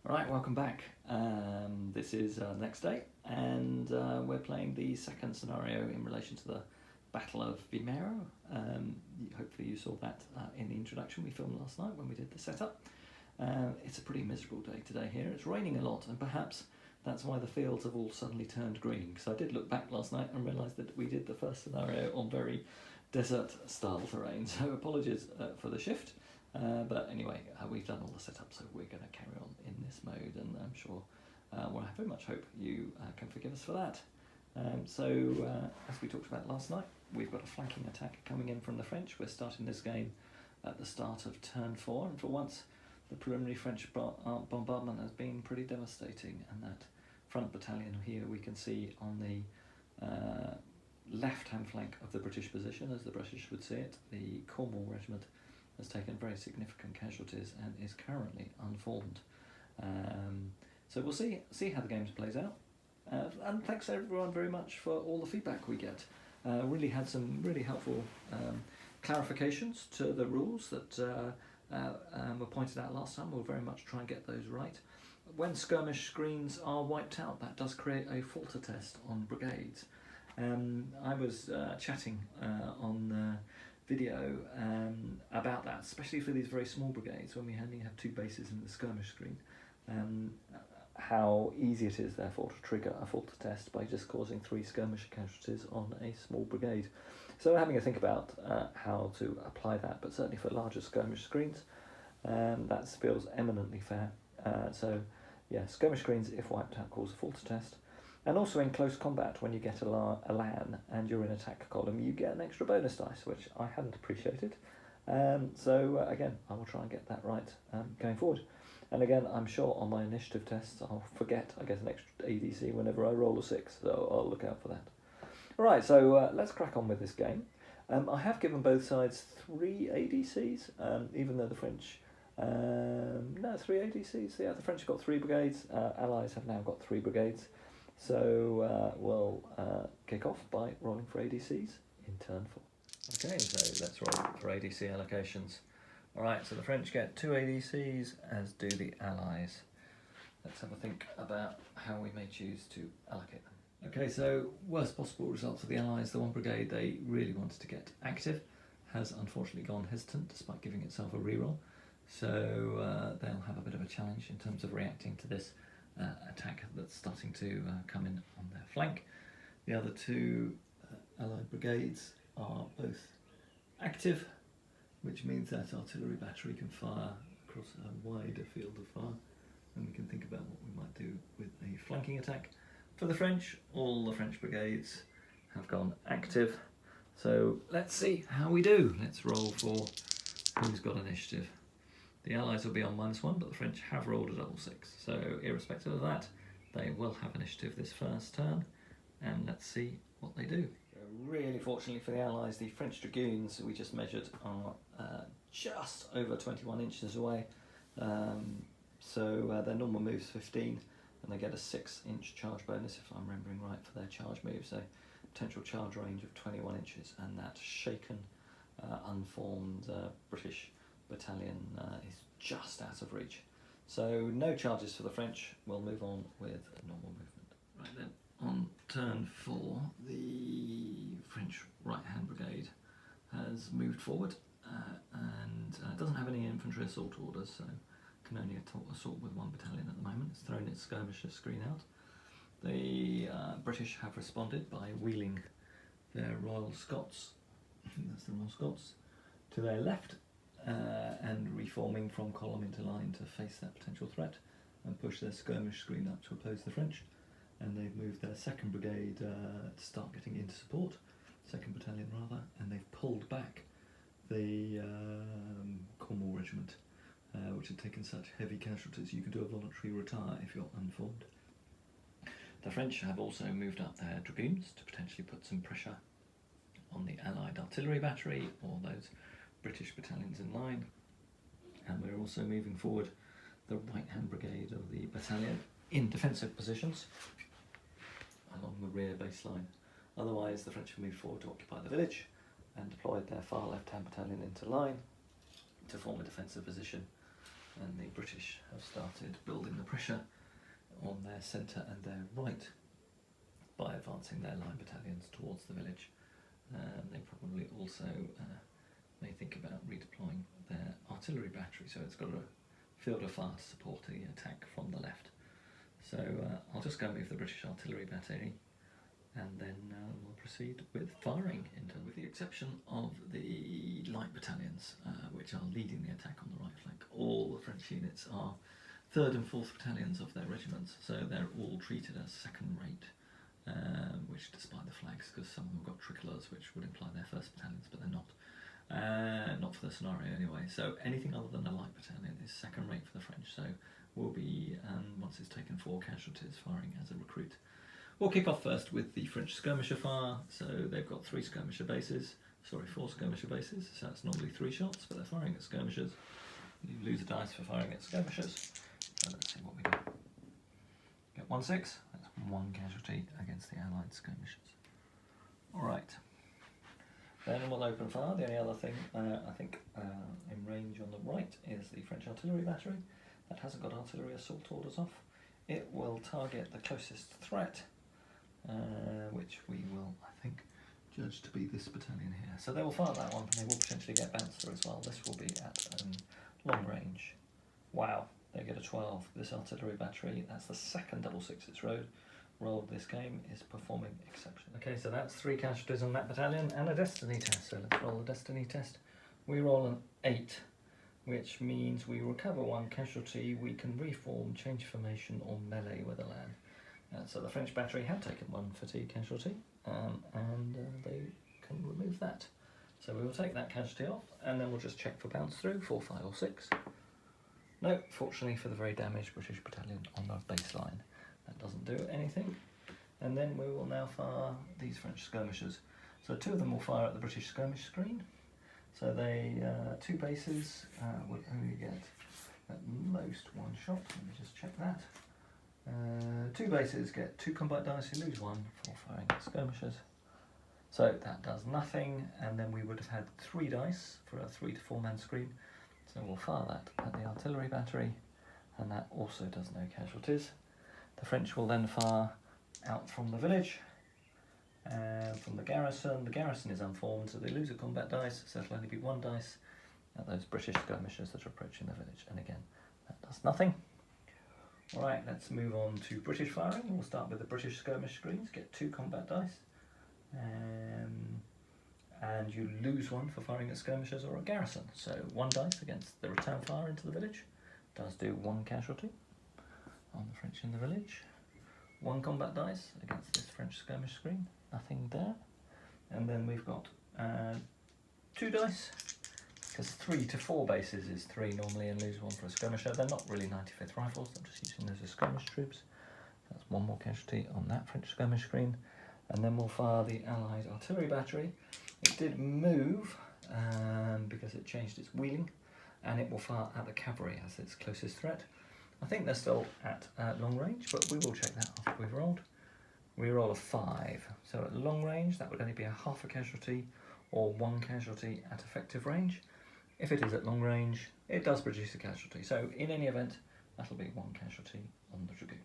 Right, welcome back. This is next day, and we're playing the second scenario in relation to the Battle of Vimiero. Hopefully you saw that in the introduction we filmed last night when we did the setup. It's a pretty miserable day today here. It's raining a lot, and perhaps that's why the fields have all suddenly turned green, because I did look back last night and realised that we did the first scenario on very desert-style terrain, so apologies for the shift. But anyway, we've done all the setup, so we're going to carry on in this mode, and I'm sure I very much hope you can forgive us for that. As we talked about last night, we've got a flanking attack coming in from the French. We're starting this game at the start of turn 4, and for once the preliminary French bombardment has been pretty devastating, and that front battalion here we can see on the left-hand flank of the British position, as the British would see it. The Cornwall Regiment has taken very significant casualties and is currently unformed. So we'll see how the game plays out. And thanks everyone very much for all the feedback we get. Really had some really helpful clarifications to the rules that were pointed out last time. We'll very much try and get those right. When skirmish screens are wiped out, that does create a falter test on brigades. I was chatting on video about that, especially for these very small brigades when we only have 2 bases in the skirmish screen, how easy it is therefore to trigger a falter test by just causing 3 skirmish casualties on a small brigade. So having a think about how to apply that, but certainly for larger skirmish screens that feels eminently fair. So yeah, skirmish screens if wiped out cause a falter test. And also in close combat, when you get a LAN and you're in attack column, you get an extra bonus dice, which I hadn't appreciated. Again, I will try and get that right going forward. And again, I'm sure on my initiative tests, I'll forget I get an extra ADC whenever I roll a 6, so I'll look out for that. All right, so let's crack on with this game. I have given both sides 3 ADCs, even though the French... 3 ADCs. Yeah, the French have got 3 brigades. Allies have now got 3 brigades. So we'll kick off by rolling for ADCs in turn 4. Okay, so let's roll for ADC allocations. Alright, so the French get 2 ADCs, as do the Allies. Let's have a think about how we may choose to allocate them. Okay, so worst possible result for the Allies. The one brigade they really wanted to get active has unfortunately gone hesitant despite giving itself a reroll. So they'll have a bit of a challenge in terms of reacting to this attack that's starting to come in on their flank. The other 2 Allied brigades are both active, which means that artillery battery can fire across a wider field of fire, and we can think about what we might do with a flanking attack. For the French, all the French brigades have gone active, so let's see how we do. Let's roll for who's got initiative. The Allies will be on -1, but the French have rolled a double 6, so irrespective of that, they will have initiative this first turn, and let's see what they do. Really fortunately for the Allies, the French Dragoons we just measured are just over 21 inches away, so their normal move's 15, and they get a 6-inch charge bonus if I'm remembering right for their charge move, so potential charge range of 21 inches, and that shaken, unformed British battalion is just out of reach. So no charges for the French. We'll move on with normal movement. Right then, on turn 4, the French right-hand brigade has moved forward and doesn't have any infantry assault orders, so can only assault with 1 battalion at the moment. It's thrown its skirmisher screen out. The British have responded by wheeling their Royal Scots, I think that's the Royal Scots, to their left, and reforming from column into line to face that potential threat and push their skirmish screen up to oppose the French. And they've moved their 2nd brigade to start getting into support, 2nd battalion rather, and they've pulled back the Cornwall Regiment, which had taken such heavy casualties. You can do a voluntary retire if you're unformed. The French have also moved up their dragoons to potentially put some pressure on the Allied artillery battery or those British battalions in line, and we're also moving forward the right-hand brigade of the battalion in defensive positions along the rear baseline. Otherwise, the French have moved forward to occupy the village and deployed their far left-hand battalion into line to form a defensive position and the British have started building the pressure on their centre and their right by advancing their line battalions towards the village. They probably also may think about redeploying their artillery battery, so it's got a field of fire to support the attack from the left. So I'll just go move the British artillery battery, and then we'll proceed with firing with the exception of the light battalions, which are leading the attack on the right flank. All the French units are 3rd and 4th battalions of their regiments, so they're all treated as second rate, which despite the flags, because some of them have got tricolours, which would imply they're 1st battalions, but they're not for the scenario anyway. So anything other than a light battalion is second rate for the French, so we'll be, once it's taken 4 casualties, firing as a recruit. We'll kick off first with the French skirmisher fire. So they've got 4 skirmisher bases, so that's normally 3 shots, but they're firing at skirmishers. You lose a dice for firing at skirmishers. So let's see what we do. Get 1-6, that's 1 casualty against the Allied skirmishers. Alright, then we'll open fire. The only other thing I think in range on the right is the French artillery battery. That hasn't got artillery assault orders off. It will target the closest threat, which we will, I think, judge to be this battalion here. So they will fire that one, and they will potentially get bounced through as well. This will be at long range. Wow, they get a 12. This artillery battery, that's the 2nd double 6 it's rolled this game, is performing exceptionally. Okay, so that's 3 casualties on that battalion and a destiny test. So let's roll the destiny test. We roll an 8, which means we recover 1 casualty, we can reform, change formation, or melee with a land. So the French battery had taken 1 fatigue casualty, and they can remove that. So we will take that casualty off, and then we'll just check for bounce through, 4, 5 or 6. No, fortunately for the very damaged British battalion on the baseline, that doesn't do anything. And then we will now fire these French skirmishers. So 2 of them will fire at the British skirmish screen. So they, 2 bases will only get at most 1 shot. Let me just check that. 2 bases get 2 combat dice, you lose 1 for firing at skirmishers. So that does nothing, and then we would have had 3 dice for a 3 to 4 man screen. So we'll fire that at the artillery battery, and that also does no casualties. The French will then fire out from the village. From the garrison is unformed, so they lose a combat dice, so it'll only be 1 dice at those British skirmishers that are approaching the village, and again, that does nothing. Alright, let's move on to British firing. We'll start with the British skirmish screens, get 2 combat dice, and you lose 1 for firing at skirmishers or a garrison, so 1 dice against the return fire into the village, does do 1 casualty on the French in the village. 1 combat dice against this French skirmish screen, nothing there. And then we've got 2 dice, because 3 to 4 bases is 3 normally, and lose 1 for a skirmisher. They're not really 95th rifles, I'm just using those as skirmish troops. That's 1 more casualty on that French skirmish screen. And then we'll fire the Allied artillery battery. It did move because it changed its wheeling, and it will fire at the cavalry as its closest threat. I think they're still at long range, but we will check that after we've rolled. We roll a 5, so at long range that would only be a half a casualty or 1 casualty at effective range. If it is at long range, it does produce a casualty, so in any event that'll be 1 casualty on the dragoons.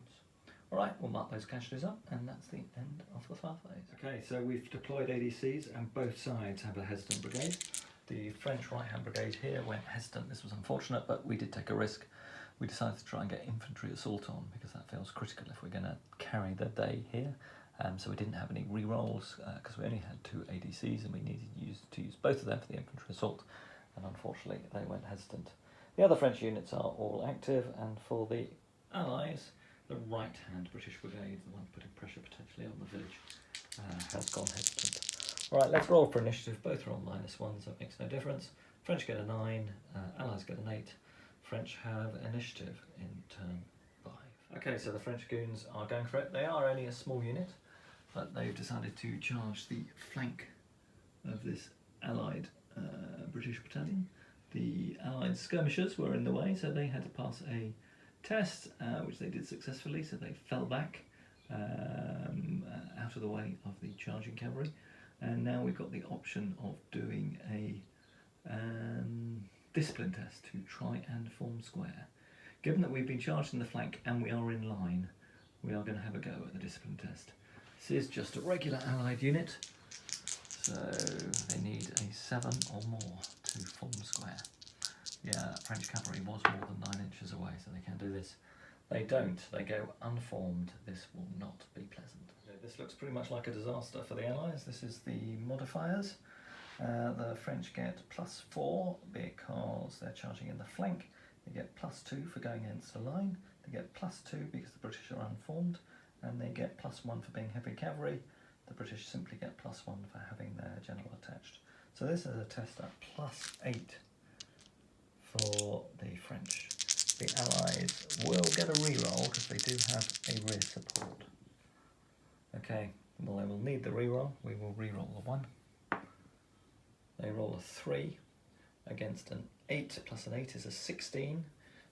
Alright, we'll mark those casualties up, and that's the end of the fire phase. Okay, so we've deployed ADCs, and both sides have a hesitant brigade. The French right-hand brigade here went hesitant. This was unfortunate, but we did take a risk. We decided to try and get infantry assault on, because that feels critical if we're going to carry the day here. So we didn't have any re-rolls, because we only had 2 ADCs, and we needed to use both of them for the infantry assault, and unfortunately they went hesitant. The other French units are all active, and for the Allies, the right-hand British brigade, the one putting pressure potentially on the village, has gone hesitant. Alright, let's roll for initiative. Both are on -1, so it makes no difference. French get a 9, Allies get an 8. French have initiative in turn 5. Okay, so the French goons are going for it. They are only a small unit, but they've decided to charge the flank of this Allied British battalion. The Allied skirmishers were in the way, so they had to pass a test, which they did successfully, so they fell back out of the way of the charging cavalry. And now we've got the option of doing a discipline test to try and form square. Given that we've been charged in the flank and we are in line, we are going to have a go at the discipline test. This is just a regular allied unit, so they need a 7 or more to form square. Yeah, French cavalry was more than 9 inches away, so they can do this. They don't, they go unformed. This will not be pleasant. This looks pretty much like a disaster for the Allies. This is the modifiers. The French get +4 because they're charging in the flank. They get +2 for going against a line. They get +2 because the British are unformed. And they get +1 for being heavy cavalry. The British simply get +1 for having their general attached. So this is a test at +8 for the French. The Allies will get a reroll because they do have a rear support. Okay, well they will need the reroll. We will reroll the 1. They roll a 3 against an 8, plus an 8 is a 16.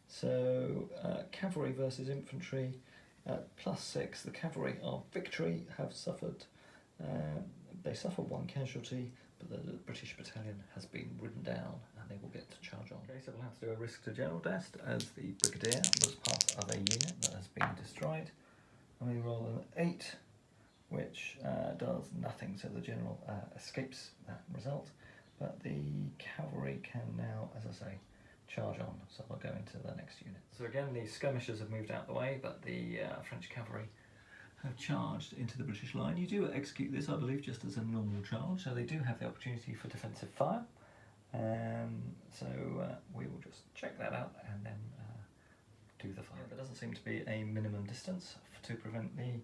So cavalry versus infantry at +6. The cavalry are victory, have suffered, they suffer 1 casualty, but the British battalion has been ridden down and they will get to charge on. Okay, so we'll have to do a risk to general test as the brigadier was part of a unit that has been destroyed. And we roll an 8, which does nothing, so the general escapes that result. But the cavalry can now, as I say, charge on, so they'll go into the next unit. So again, the skirmishers have moved out the way, but the French cavalry have charged into the British line. You do execute this, I believe, just as a normal charge, so they do have the opportunity for defensive fire. So we will just check that out and then do the fire. There doesn't seem to be a minimum distance to prevent the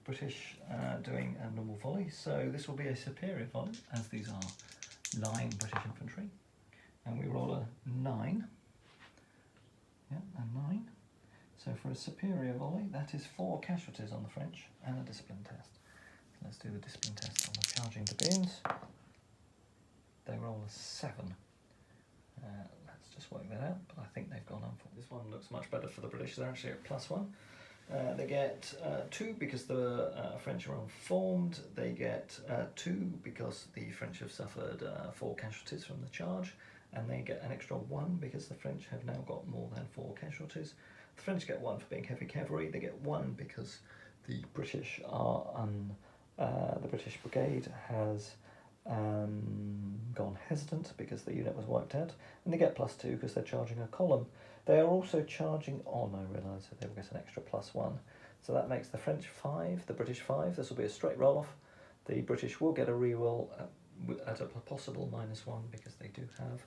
British doing a normal volley, so this will be a superior volley, as these are line British infantry. And we roll a 9. Yeah, a 9. So for a superior volley, that is 4 casualties on the French and a discipline test. So let's do the discipline test on the charging dragoons. They roll a 7. Let's just work that out, but I think they've gone unformed. This one looks much better for the British. They're actually at +1. They get 2 because the French are unformed. They get 2 because the French have suffered 4 casualties from the charge. And they get an extra 1 because the French have now got more than 4 casualties. The French get 1 for being heavy cavalry. They get 1 because the British are the British brigade has gone hesitant because the unit was wiped out, and they get +2 because they're charging a column. They are also charging on, I realise, so they will get an extra +1. So that makes the French 5, the British 5. This will be a straight roll-off. The British will get a reroll at a possible -1 because they do have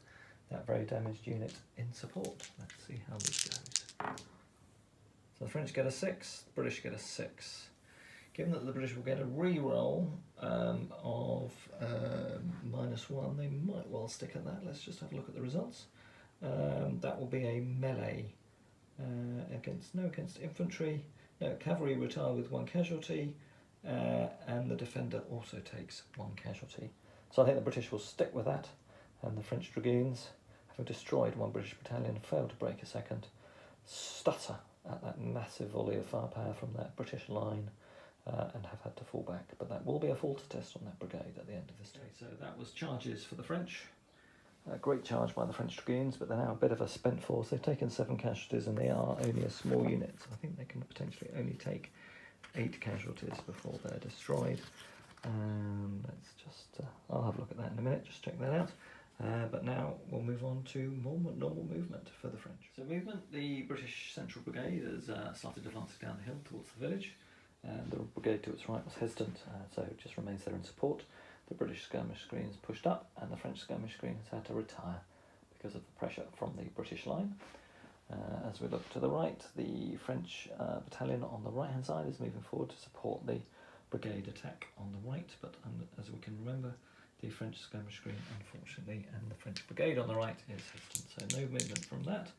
that very damaged unit in support. Let's see how this goes. So the French get a 6, the British get a 6. Given that the British will get a re-roll of -1, they might well stick at that. Let's just have a look at the results. That will be a melee against infantry. No, cavalry retire with 1 casualty, and the defender also takes 1 casualty. So I think the British will stick with that, and the French dragoons, having destroyed 1 British battalion, failed to break a second, stutter at that massive volley of firepower from that British line, and have had to fall back. But that will be a falter test on that brigade at the end of this day. So that was charges for the French. A great charge by the French dragoons, but they're now a bit of a spent force. They've taken 7 casualties and they are only a small unit, so I think they can potentially only take 8 casualties before they're destroyed. Let's just, I'll have a look at that in a minute, just check that out. But now we'll move on to more normal movement for the French. So movement, the British Central Brigade has started advancing down the hill towards the village. The brigade to its right was hesitant, so it just remains there in support. The British skirmish screens pushed up, and the French skirmish screens had to retire because of the pressure from the British line. As we look to the right, the French battalion on the right hand side is moving forward to support the brigade attack on the right, but as we can remember, the French skirmish screen, unfortunately, and the French brigade on the right is hesitant, so no movement from that.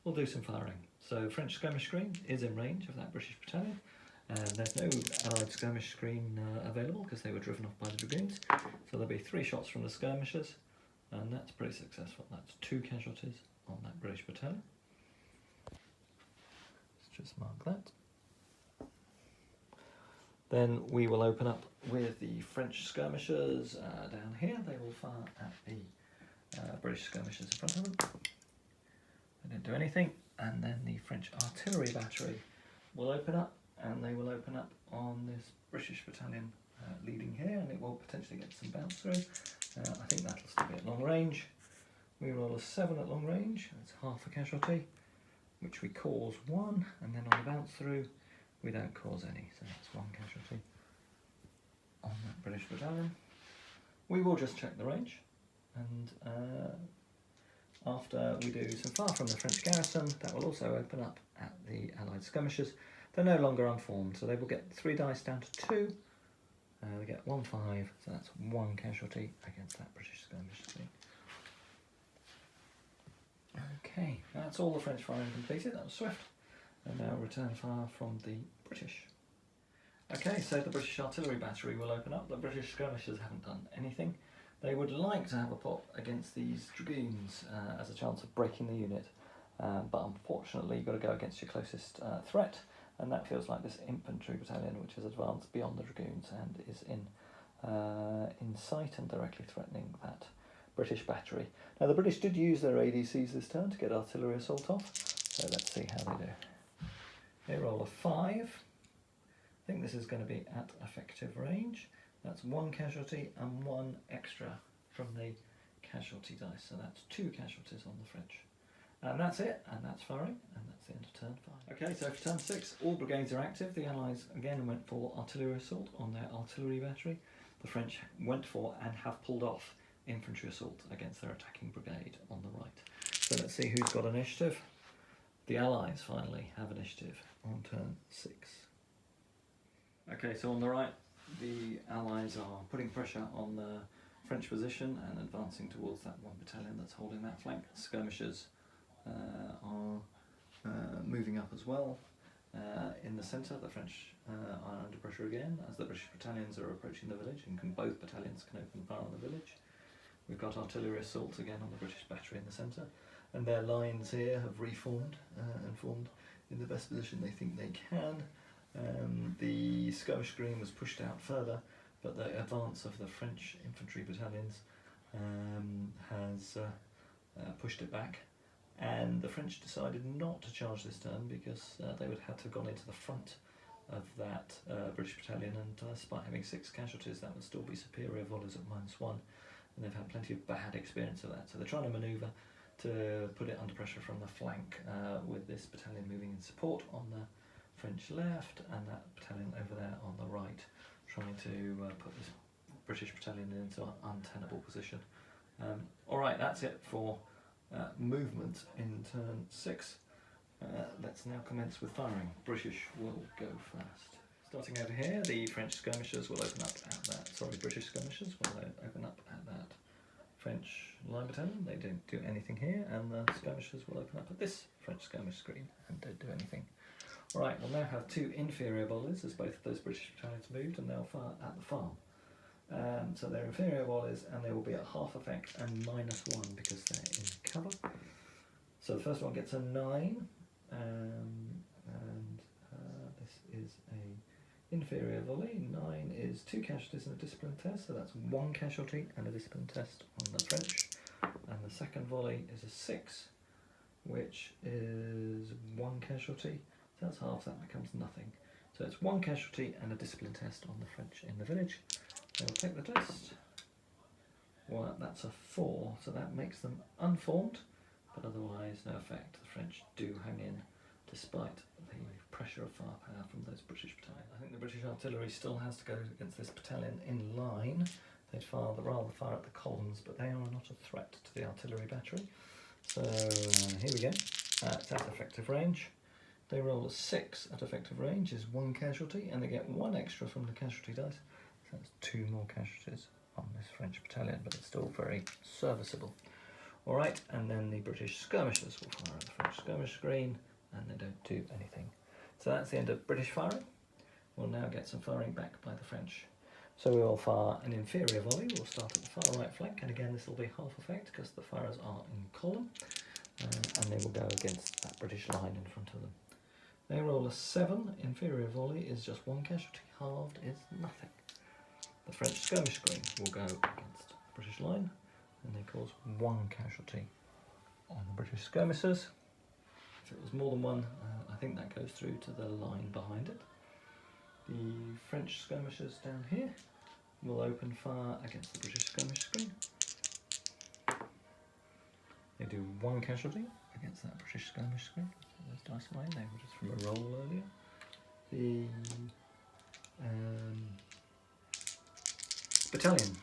We'll do some firing. So French skirmish screen is in range of that British battalion. There's no Allied skirmish screen available because they were driven off by the dragoons. So there'll be 3 shots from the skirmishers, and that's pretty successful. That's 2 casualties on that British battalion. Let's just mark that. Then we will open up with the French skirmishers down here. They will fire at the British skirmishers in front of them. They didn't do anything, and then the French artillery battery will open up, and they will open up on this British battalion leading here, and it will potentially get some bounce through. I think that'll still be at long range. We roll a 7 at long range, that's half a casualty, which we cause 1, and then on the bounce through we don't cause any, so that's 1 casualty on that British battalion. We will just check the range, and after we do some fire from the French garrison, that will also open up at the Allied skirmishers. They're no longer unformed, so they will get 3 dice down to 2. They get 1 5, so that's 1 casualty against that British skirmish team. Okay, that's all the French firing completed. That was swift. And now return fire from the British. Okay, so the British artillery battery will open up. The British skirmishers haven't done anything. They would like to have a pop against these dragoons as a chance of breaking the unit, but unfortunately you've got to go against your closest threat, and that feels like this infantry battalion, which has advanced beyond the dragoons and is in sight and directly threatening that British battery. Now the British did use their ADCs this turn to get artillery assault off, so let's see how they do. They roll a 5. I think this is going to be at effective range. That's 1 casualty and 1 extra from the casualty dice, so that's 2 casualties on the French. And that's it, and that's firing, and that's the end of turn 5. Okay, so for turn 6, all brigades are active. The Allies again went for artillery assault on their artillery battery. The French went for and have pulled off infantry assault against their attacking brigade on the right. So let's see who's got initiative. The Allies finally have initiative on turn 6. Okay, so on the right, the Allies are putting pressure on the French position and advancing towards that 1 battalion that's holding that flank. Skirmishers are moving up as well. In the centre, the French are under pressure again as the British battalions are approaching the village, and both battalions can open fire on the village. We've got artillery assault again on the British battery in the centre, and their lines here have reformed and formed in the best position they think they can. The skirmish green was pushed out further, but the advance of the French infantry battalions has pushed it back, and the French decided not to charge this turn because they would have to have gone into the front of that British battalion, and despite having 6 casualties, that would still be superior volleys at -1, and they've had plenty of bad experience of that, so they're trying to manoeuvre to put it under pressure from the flank with this battalion moving in support on the French left and that battalion over there on the right, trying to put this British battalion into an untenable position. Alright, that's it for movement in turn 6. Let's now commence with firing. British will go first. Starting over here, the French skirmishers will open up at that, British skirmishers will open up at that French line battalion. They don't do anything here, and the skirmishers will open up at this French skirmish screen and don't do anything. Alright, we'll now have 2 inferior volleys as both of those British battalions moved, and they'll fire at the farm. So they're inferior volleys, and they will be at half effect and -1 because they're in cover. So the first one gets a 9, and this is a inferior volley. 9 is 2 casualties and a discipline test, so that's 1 casualty and a discipline test on the French. And the second volley is a 6, which is 1 casualty. So that's half, that becomes nothing. So it's 1 casualty and a discipline test on the French in the village. They'll take the test. Well, that's a 4, so that makes them unformed, but otherwise no effect. The French do hang in despite the pressure of firepower from those British battalions. I think the British artillery still has to go against this battalion in line. They'd rather fire at the columns, but they are not a threat to the artillery battery. So here we go. It's at effective range. They roll a 6 at effective range, is 1 casualty, and they get 1 extra from the casualty dice. So that's 2 more casualties on this French battalion, but it's still very serviceable. Alright, and then the British skirmishers will fire at the French skirmish screen, and they don't do anything. So that's the end of British firing. We'll now get some firing back by the French. So we will fire an inferior volley. We'll start at the far right flank, and again this will be half effect because the firers are in column, and they will go against that British line in front of them. They roll a 7, inferior volley is just 1 casualty, halved is nothing. The French skirmish screen will go against the British line, and they cause 1 casualty on the British skirmishers. If it was more than 1, I think that goes through to the line behind it. The French skirmishers down here will open fire against the British skirmish screen. They do 1 casualty against that British skirmish screen. Those dice away, they were just from a roll earlier. The battalion.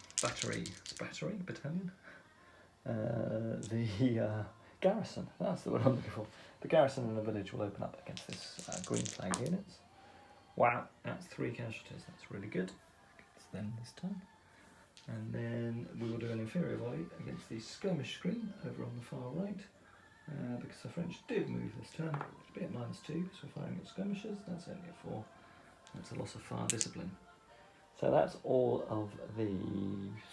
The garrison, that's the word I'm looking for. The garrison in the village will open up against this green flag units. Wow, that's 3 casualties, that's really good against them this time. And then we will do an inferior volley against the skirmish screen over on the far right. Because the French did move this turn, it'll be at -2 because we're firing at skirmishers, that's only a 4. That's a loss of fire discipline. So that's all of the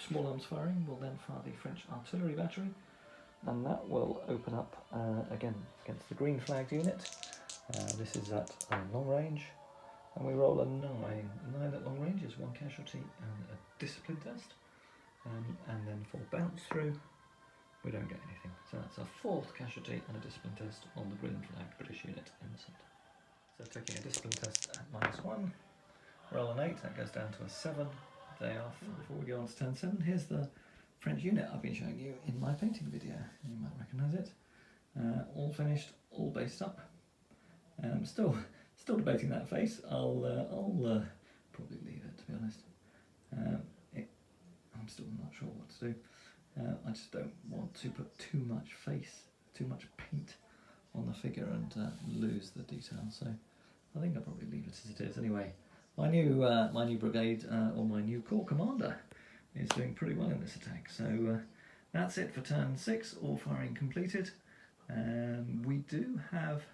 small arms firing. We'll then fire the French artillery battery, and that will open up again against the green flagged unit. This is at long range, and we roll a 9. 9 at long range is 1 casualty and a discipline test. And then for bounce through, we don't get anything. So that's a 4th casualty and a discipline test on the green flagged British unit in the centre. So taking a discipline test at -1, roll an 8, that goes down to a 7. They are. Before we go on to turn 7, here's the French unit I've been showing you in my painting video. You might recognise it. All finished, all based up. Still debating that face. I'll probably leave it, to be honest. I'm still not sure what to do. I just don't want to put too much paint on the figure and lose the detail. So I think I'll probably leave it as it is. Anyway, my new brigade or my new corps commander is doing pretty well in this attack. So that's it for turn 6. All firing completed. We do have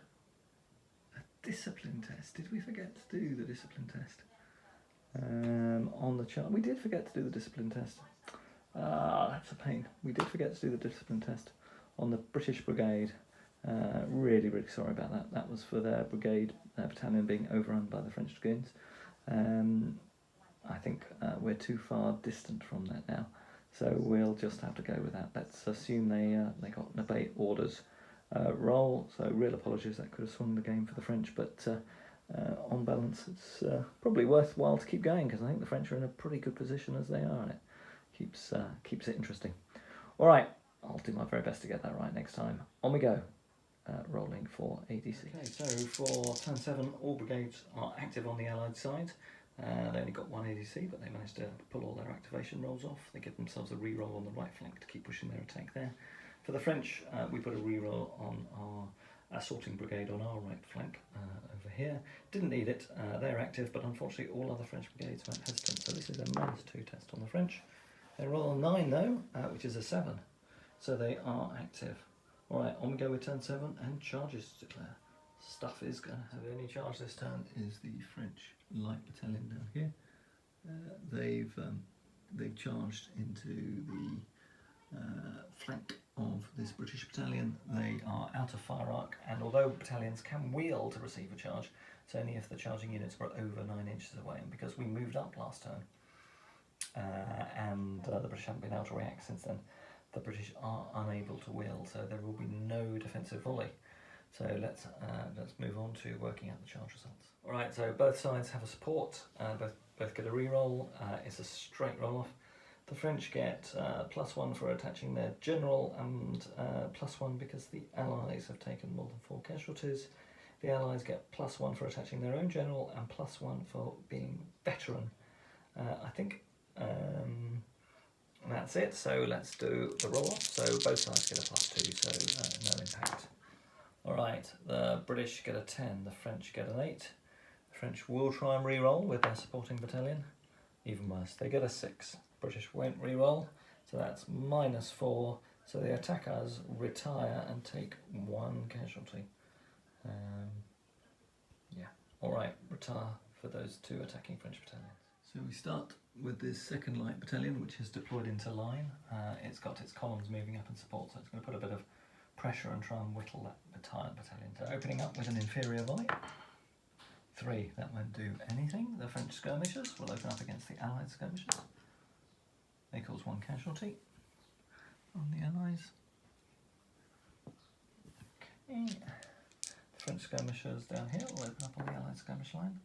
a discipline test. Did we forget to do the discipline test? On the chart, we did forget to do the discipline test. That's a pain. We did forget to do the discipline test on the British brigade. Really sorry about that. That was for their brigade battalion being overrun by the French dragoons. I think we're too far distant from that now, so we'll just have to go with that. Let's assume they got an obey orders roll. So real apologies, that could have swung the game for the French, but on balance, it's probably worthwhile to keep going because I think the French are in a pretty good position as they are, and it keeps it interesting. All right, I'll do my very best to get that right next time. On we go. Rolling for ADC. Okay, so for turn 7, all brigades are active on the Allied side. They only got 1 ADC, but they managed to pull all their activation rolls off. They give themselves a reroll on the right flank to keep pushing their attack there. For the French, we put a reroll on our assaulting brigade on our right flank over here. Didn't need it, they're active, but unfortunately all other French brigades went hesitant, so this is a -2 test on the French. They roll a 9 though, which is a 7, so they are active. Alright, on we go with turn 7, and charges to declare. Stuff is going to happen. So the only charge this turn is the French light battalion down here. They've charged into the flank of this British battalion. They are out of fire arc, and although battalions can wheel to receive a charge, it's only if the charging units were over 9 inches away, and because we moved up last turn, and the British haven't been able to react since then, the British are unable to wheel, so there will be no defensive volley. So let's move on to working out the charge results. Alright, so both sides have a support, both get a reroll. It's a straight roll off. The French get +1 for attaching their general, and +1 because the Allies have taken more than 4 casualties. The Allies get +1 for attaching their own general, and +1 for being veteran. I think that's it, so let's do the roll-off. So both sides get a +2, so no impact. Alright, the British get a 10, the French get an 8. The French will try and re-roll with their supporting battalion. Even worse, they get a 6. British won't re-roll, so that's -4. So the attackers retire and take 1 casualty. Yeah, alright, retire for those 2 attacking French battalions. So we start with this 2nd Light Battalion, which is deployed into line. It's got its columns moving up in support, so it's going to put a bit of pressure and try and whittle that battalion. So opening up with an inferior volley. 3, that won't do anything. The French skirmishers will open up against the Allied skirmishers. They cause 1 casualty. on the Allies. Okay. The French skirmishers down here will open up on the Allied skirmish line.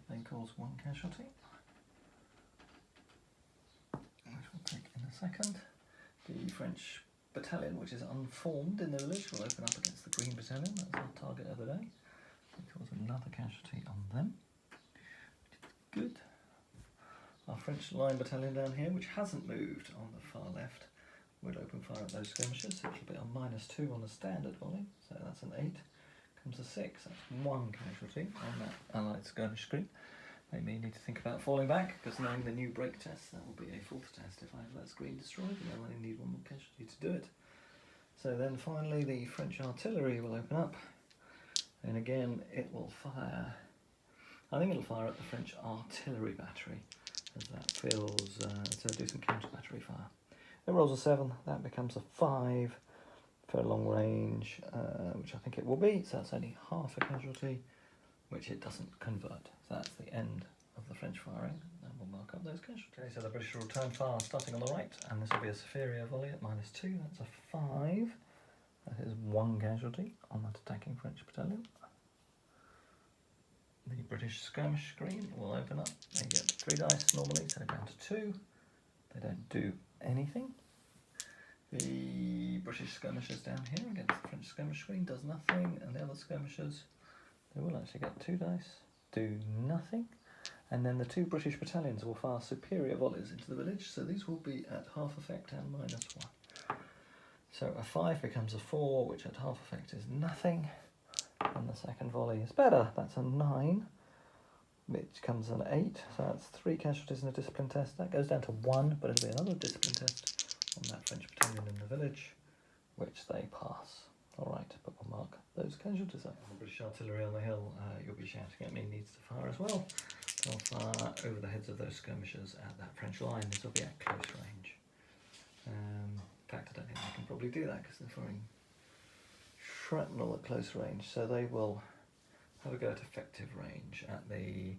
They cause 1 casualty, which we'll take in a second. The French battalion, which is unformed in the village, will open up against the Green battalion. That's our target of the day. They cause another casualty on them. Good. Our French line battalion down here, which hasn't moved on the far left, would open fire at those skirmishers. So it'll be on -2 on the standard volley. So that's an 8. Comes a 6. That's 1 casualty on that Allied skirmish screen. They may need to think about falling back, because knowing the new break test, that will be a 4th test if I have that screen destroyed, and they'll only need 1 more casualty to do it. So then finally the French artillery will open up, and again it will fire. I think it'll fire at the French artillery battery, as that feels, so do some counter battery fire. It rolls a 7, that becomes a 5 for long range, which I think it will be, so that's only half a casualty, which it doesn't convert. So that's the end of the French firing, and we'll mark up those casualties. Okay, so the British will return fire starting on the right, and this will be a superior volley at -2, that's a 5. That is 1 casualty on that attacking French battalion. The British skirmish screen will open up. They get 3 dice normally, so down to 2. They don't do anything. The British skirmishers down here against the French skirmish screen does nothing, and the other skirmishers, they will actually get 2 dice, do nothing. And then the 2 British battalions will fire superior volleys into the village, so these will be at half effect and -1. So a 5 becomes a 4, which at half effect is nothing. And the second volley is better, that's a 9, which comes an 8, so that's 3 casualties in a discipline test. That goes down to 1, but it'll be another discipline test on that French battalion in the village, which they pass. Alright, but we'll mark those casualties up. The British artillery on the hill, you'll be shouting at me, needs to fire as well. They'll fire over the heads of those skirmishers at that French line. This will be at close range. In fact, I don't think they can probably do that because they're firing shrapnel at close range, so they will have a go at effective range at the,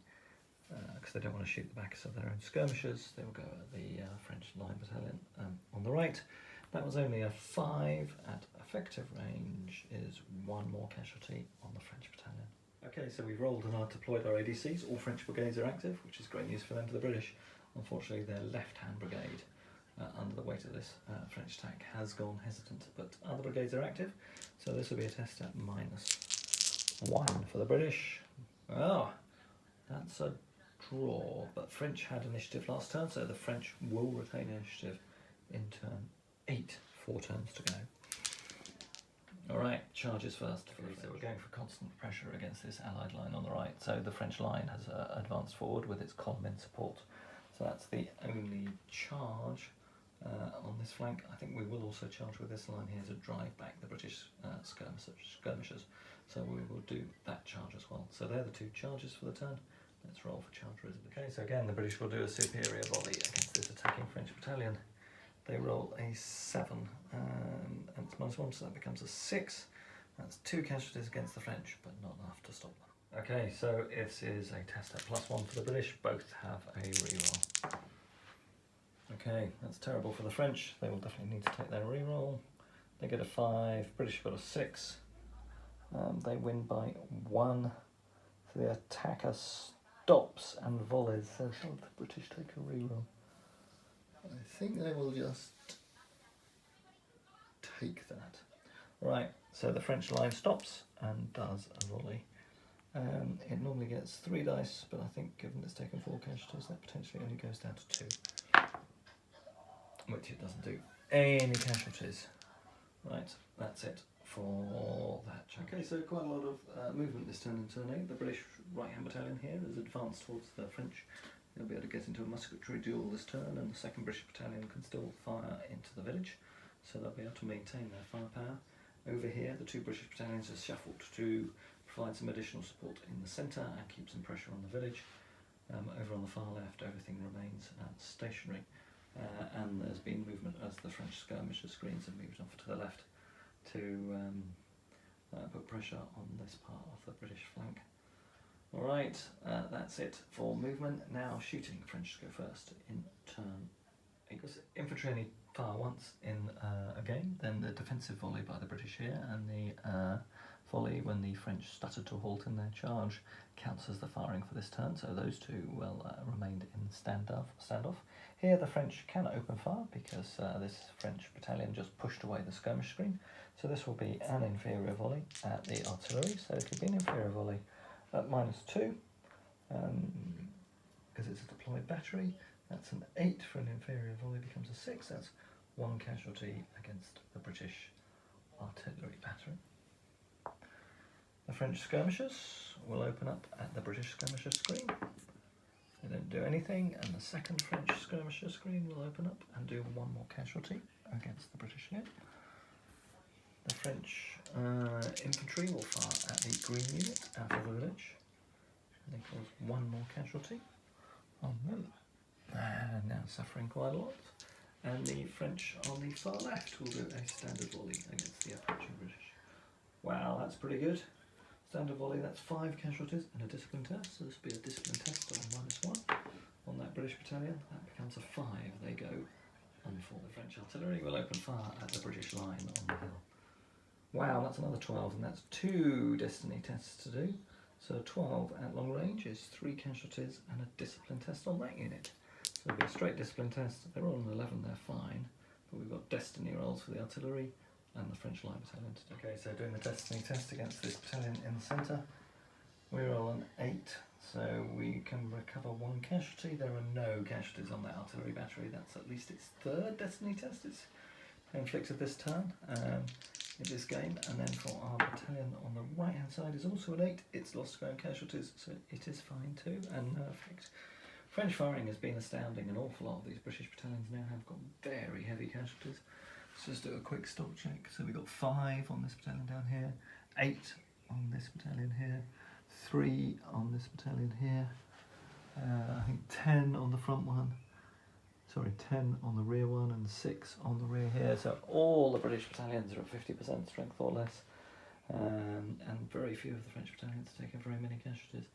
because they don't want to shoot the backs of their own skirmishers, they will go at the French line battalion on the right. That was only a 5 at effective range, is 1 more casualty on the French battalion. Okay, so we've rolled and deployed our ADCs. All French brigades are active, which is great news for them to the British. Unfortunately, their left-hand brigade, under the weight of this French attack, has gone hesitant, but other brigades are active, so this will be a test at -1 for the British. Oh, that's a draw, but French had initiative last turn, so the French will retain initiative in turn 8, 4 turns to go. Alright, charges first. So we're going for constant pressure against this Allied line on the right. So the French line has advanced forward with its column in support. So that's the only charge on this flank. I think we will also charge with this line here to drive back the British skirmishers. So we will do that charge as well. So they're the 2 charges for the turn. Let's roll for charge resolution. Okay, so again the British will do a superior volley against this attacking French battalion. They roll a 7, and it's -1, so that becomes a 6. That's 2 casualties against the French, but not enough to stop them. Okay, so this is a test at +1 for the British. Both have a reroll. Okay, that's terrible for the French. They will definitely need to take their reroll. They get a 5. British got a 6. They win by 1. So the attacker stops and volleys. So shall the British take a reroll? I think they will just take that. Right, so the French line stops and does a volley. It normally gets 3 dice, but I think given it's taken 4 casualties, that potentially only goes down to 2. Which it doesn't do any casualties. Right, that's it for that charge. Okay, so quite a lot of movement this turn in turn 8. The British right-hand battalion here has advanced towards the French. They'll be able to get into a musketry duel this turn, and the 2nd British battalion can still fire into the village, so they'll be able to maintain their firepower. Over here, the 2 British battalions are shuffled to provide some additional support in the centre and keep some pressure on the village. Over on the far left, everything remains stationary, and there's been movement as the French skirmisher screens have moved off to the left to put pressure on this part of the British flank. Alright, that's it for movement. Now shooting. The French go first in turn 8. Infantry only fire once in a game, then the defensive volley by the British here, and the volley when the French stuttered to a halt in their charge counts as the firing for this turn, so those two will remain in standoff. Here the French cannot open fire because this French battalion just pushed away the skirmish screen, so this will be an inferior volley at the artillery, so it will be an inferior volley at -2, because it's a deployed battery. That's an 8 for an inferior volley, becomes a 6, that's 1 casualty against the British artillery battery. The French skirmishers will open up at the British skirmisher screen. They don't do anything, and the second French skirmisher screen will open up and do 1 more casualty against the British here. The French infantry will fire at the green unit out of the village. They cause 1 more casualty on them, and now suffering quite a lot. And the French on the far left will do a standard volley against the approaching British. Wow, that's pretty good. Standard volley, that's 5 casualties and a discipline test, so this will be a discipline test on -1 on that British battalion. That becomes a 5. They go on for the French artillery. Will open fire at the British line on the hill. Wow, that's another 12, and that's 2 destiny tests to do. So 12 at long range is 3 casualties and a discipline test on that unit. So it'll be a straight discipline test. They're all on 11, they're fine, but we've got destiny rolls for the artillery and the French line battalion to do. Okay, so doing the destiny test against this battalion in the centre, we roll an 8, so we can recover 1 casualty. There are no casualties on that artillery battery. That's at least its 3rd destiny test it's inflicted this turn in this game. And then for our battalion on the right hand side is also an 8. It's lost ground casualties, so it is fine too, and no effect. French firing has been astounding. An awful lot of these British battalions now have got very heavy casualties. Let's just do a quick stock check. So we've got 5 on this battalion down here, 8 on this battalion here, 3 on this battalion here, I think 10 on the front one, 10 on the rear one, and 6 on the rear here. So all the British battalions are at 50% strength or less, and very few of the French battalions are taking very many casualties.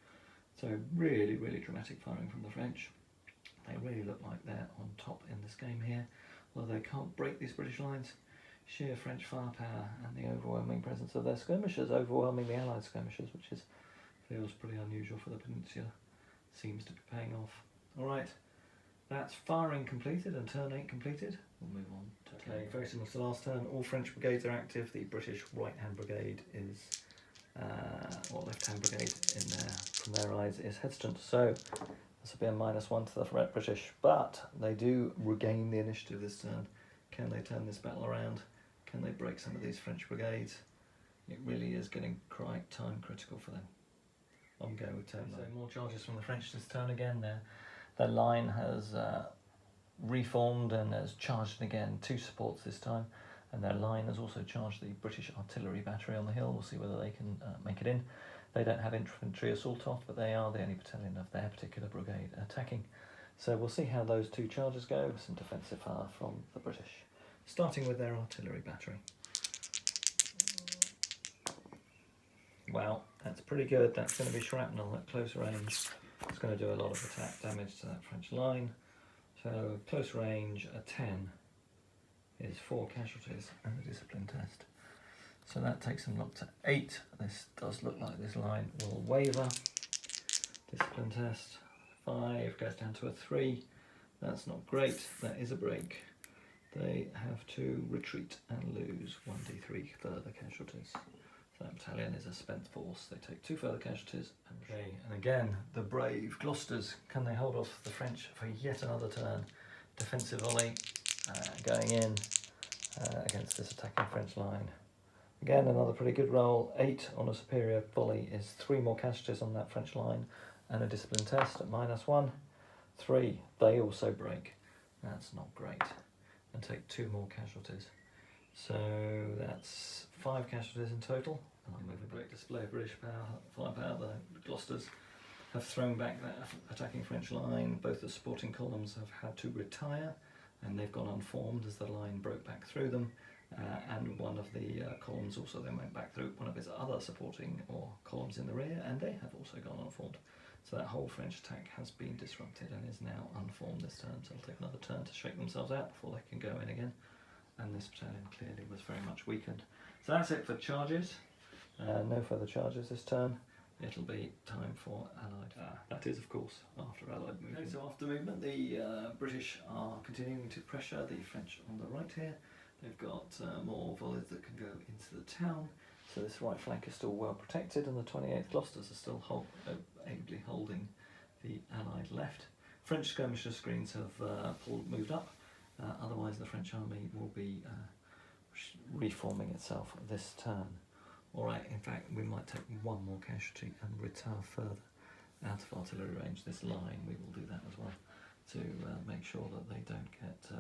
So really, really dramatic firing from the French. They really look like they're on top in this game here. Although they can't break these British lines, sheer French firepower and the overwhelming presence of their skirmishers, overwhelming the Allied skirmishers, which feels pretty unusual for the peninsula, seems to be paying off. Alright, that's firing completed and turn 8 completed. We'll move on to okay, very similar to last turn. All French brigades are active. The British right-hand brigade is, or left-hand brigade from their eyes is hesitant. So this will be a -1 to the British, but they do regain the initiative this turn. Can they turn this battle around? Can they break some of these French brigades? It really is getting quite time critical for them. I'm going with turn 9. So more charges from the French this turn again. Their line has reformed and has charged again 2 supports this time, and their line has also charged the British artillery battery on the hill. We'll see whether they can make it in. They don't have infantry assault off, but they are the only battalion of their particular brigade attacking. So we'll see how those 2 charges go. Some defensive fire from the British, starting with their artillery battery. Wow, that's pretty good. That's going to be shrapnel at close range. It's going to do a lot of attack damage to that French line. So close range, a 10 is 4 casualties and a discipline test. So that takes them up to 8. This does look like this line will waver. Discipline test, 5 goes down to a 3. That's not great. That is a break. They have to retreat and lose 1d3 further casualties. So that battalion is a spent force. They take 2 further casualties. And again, the brave Gloucesters, can they hold off the French for yet another turn? Defensive volley going in against this attacking French line. Again, another pretty good roll. 8 on a superior volley is 3 more casualties on that French line, and a discipline test at -1. 3, they also break. That's not great, and take 2 more casualties. So that's 5 casualties in total. And I'm moving. Great display of British firepower. The Gloucesters have thrown back that attacking French line. Both the supporting columns have had to retire, and they've gone unformed as the line broke back through them. And one of the columns also then went back through one of his other supporting columns in the rear, and they have also gone unformed. So that whole French attack has been disrupted and is now unformed this turn. So they'll take another turn to shake themselves out before they can go in again. And this battalion clearly was very much weakened. So that's it for charges. No further charges this turn. It'll be time for Allied. That is, of course, after Allied movement. Okay, so after movement, the British are continuing to pressure the French on the right here. They've got more volleys that can go into the town. So this right flank is still well protected, and the 28th Gloucesters are still ably holding the Allied left. French skirmisher screens have moved up. Otherwise, the French army will be reforming itself this turn. Alright, in fact, we might take one more casualty and retire further out of artillery range. This line, we will do that as well to make sure that they don't get